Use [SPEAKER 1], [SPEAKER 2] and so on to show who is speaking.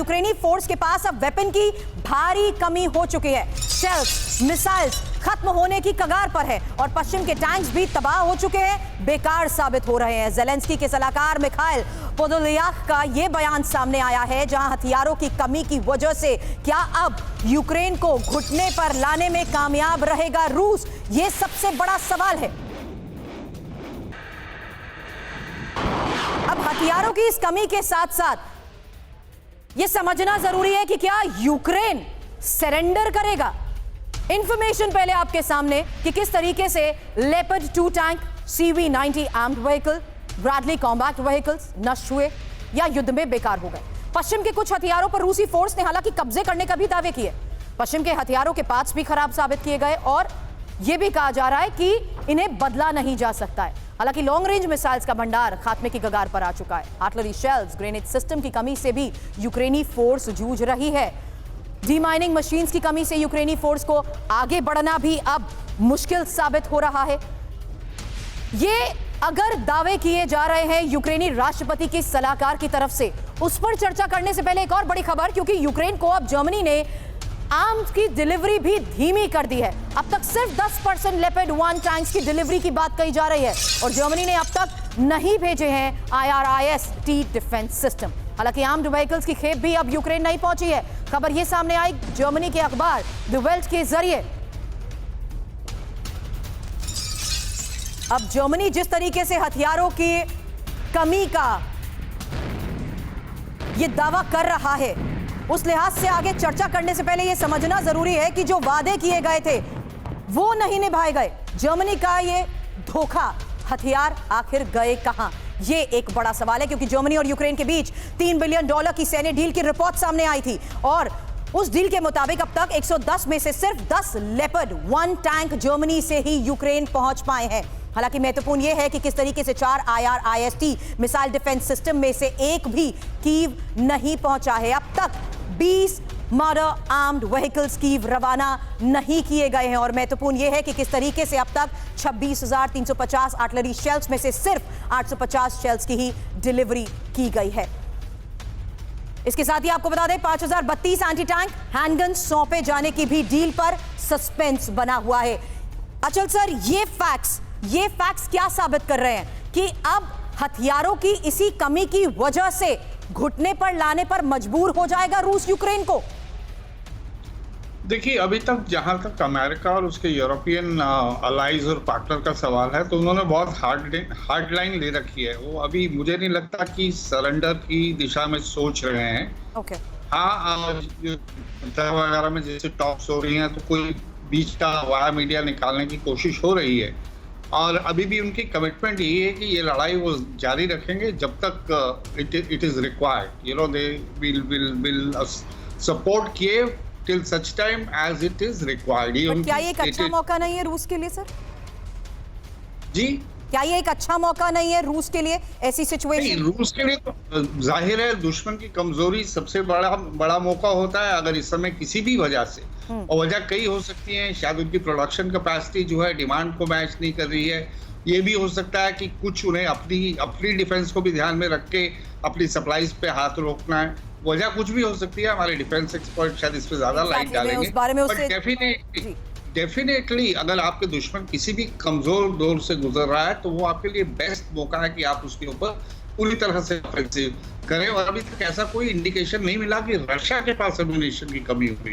[SPEAKER 1] यूक्रेनी फोर्स के पास अब वेपन की भारी कमी हो चुकी है। शेल्स, मिसाइल्स खत्म होने की कगार पर है और पश्चिम के टैंक्स भी तबाह हो चुके हैं, बेकार साबित हो रहे हैं। ज़ेलेंस्की के सलाहकार मिखाइल पोदोलियाक का यह बयान सामने आया है, जहां हथियारों की कमी की वजह से क्या अब यूक्रेन को घुटने पर लाने में कामयाब रहेगा रूस? यह सबसे बड़ा सवाल है। अब हथियारों की इस कमी के साथ साथ यह समझना जरूरी है कि क्या यूक्रेन सरेंडर करेगा। इंफॉर्मेशन पहले आपके सामने कि किस तरीके से leopard 2 tank, CV-90 armed vehicle, Bradley combat vehicles नष्ट हुए या युद्ध में बेकार हो गए। पश्चिम के कुछ हथियारों पर रूसी फोर्स ने हालांकि कब्जे करने का भी दावे किए। पश्चिम के हथियारों के पार्ट्स भी खराब साबित किए गए और यह भी कहा जा रहा है कि इन्हें बदला नहीं जा सकता है। हालांकि लॉन्ग रेंज मिसाइल्स का भंडार खात्मे की कगार पर आ चुका है। आर्टिलरी शेल्स, ग्रेनेड सिस्टम की कमी से भी यूक्रेनी फोर्स जूझ रही है। डीमाइनिंग मशीन्स की कमी से यूक्रेनी फोर्स को आगे बढ़ना भी अब मुश्किल साबित हो रहा है। ये अगर दावे किए जा रहे हैं यूक्रेनी राष्ट्रपति के सलाहकार की तरफ से, उस पर चर्चा करने से पहले एक और बड़ी खबर, क्योंकि यूक्रेन को अब जर्मनी ने आर्म्स की डिलीवरी भी धीमी कर दी है। अब तक सिर्फ 10% लेपर्ड 1 टैंक्स की डिलीवरी की बात कही जा रही है और जर्मनी ने अब तक नहीं भेजे हैं IRIS-T डिफेंस सिस्टम। हालांकि आर्म्ड व्हीकल्स की खेप भी अब यूक्रेन नहीं पहुंची है। खबर यह सामने आई जर्मनी के अखबार द वेल्ट के जरिए। अब जर्मनी जिस तरीके से हथियारों की कमी का यह दावा कर रहा है, उस लिहाज से आगे चर्चा करने से पहले यह समझना जरूरी है कि जो वादे किए गए थे वो नहीं निभाए गए। जर्मनी का ये धोखा, हथियार आखिर गए कहां? ये एक बड़ा सवाल है, क्योंकि जर्मनी और यूक्रेन के बीच $3 बिलियन की सैन्य डील की रिपोर्ट सामने आई थी और उस डील के मुताबिक अब तक 110 में से सिर्फ 10 लेपर्ड 1 टैंक जर्मनी से ही यूक्रेन पहुंच पाए हैं। हालांकि महत्वपूर्ण यह है कि किस तरीके से 4 IRIS-T मिसाइल डिफेंस सिस्टम में से एक भी कीव नहीं पहुंचा है। अब तक 20 मॉडर्न आर्म्ड व्हीकल्स कीव रवाना नहीं किए गए हैं और महत्वपूर्ण यह है कि किस तरीके से अब तक 26,350 आर्टिलरी शेल्स में से सिर्फ 850 शेल्स की ही डिलीवरी की गई है। इसके साथ ही आपको बता दें 5032 एंटी टैंक हैंडगन सौंपे जाने की भी डील पर सस्पेंस बना हुआ है। अचल सर, ये फैक्ट्स क्या साबित कर रहे हैं कि अब हथियारों की इसी कमी की वजह से घुटने पर लाने पर मजबूर हो जाएगा रूस यूक्रेन को?
[SPEAKER 2] देखिए, अभी तक जहां तक अमेरिका और उसके यूरोपियन अलाइज और पार्टनर का सवाल है, तो उन्होंने बहुत हार्ड लाइन ले रखी है। वो अभी मुझे नहीं लगता कि सरेंडर की दिशा में सोच रहे हैं।
[SPEAKER 1] ओके।
[SPEAKER 2] हाँ, वगैरह में जैसे टॉक्स हो रही हैं तो कोई बीच का वाया मीडिया निकालने की कोशिश हो रही है और अभी भी उनकी कमिटमेंट यही है कि ये लड़ाई वो जारी रखेंगे जब तक it is required. You know, they will support किएव till such time as it is required।
[SPEAKER 1] क्या ये एक अच्छा मौका नहीं है रूस के लिए सर?
[SPEAKER 2] जी,
[SPEAKER 1] क्या ये एक अच्छा मौका नहीं है रूस के लिए ऐसी सिचुएशन?
[SPEAKER 2] रूस के लिए तो जाहिर है दुश्मन की कमजोरी सबसे बड़ा मौका होता है अगर इस समय किसी भी वजह से, और वजह कई हो सकती है। शायद उनकी प्रोडक्शन कैपेसिटी जो है डिमांड को मैच नहीं कर रही है। ये भी हो सकता है कि कुछ उन्हें अपनी डिफेंस को भी ध्यान में रख के अपनी सप्लाईज पे हाथ रोकना है। वजह कुछ भी हो सकती है। हमारे डिफेंस एक्सपर्ट शायद इस पे ज्यादा लाइट डालेंगे। डेफिनेटली अगर आपके दुश्मन किसी भी कमजोर दौर से गुजर रहा है तो वो आपके लिए बेस्ट मौका है कि आप उसके ऊपर पूरी तरह से ऑफेंसिव करें। और अभी तक ऐसा कोई इंडिकेशन नहीं मिला कि रशिया के पास एम्युनिशन की कमी हुई।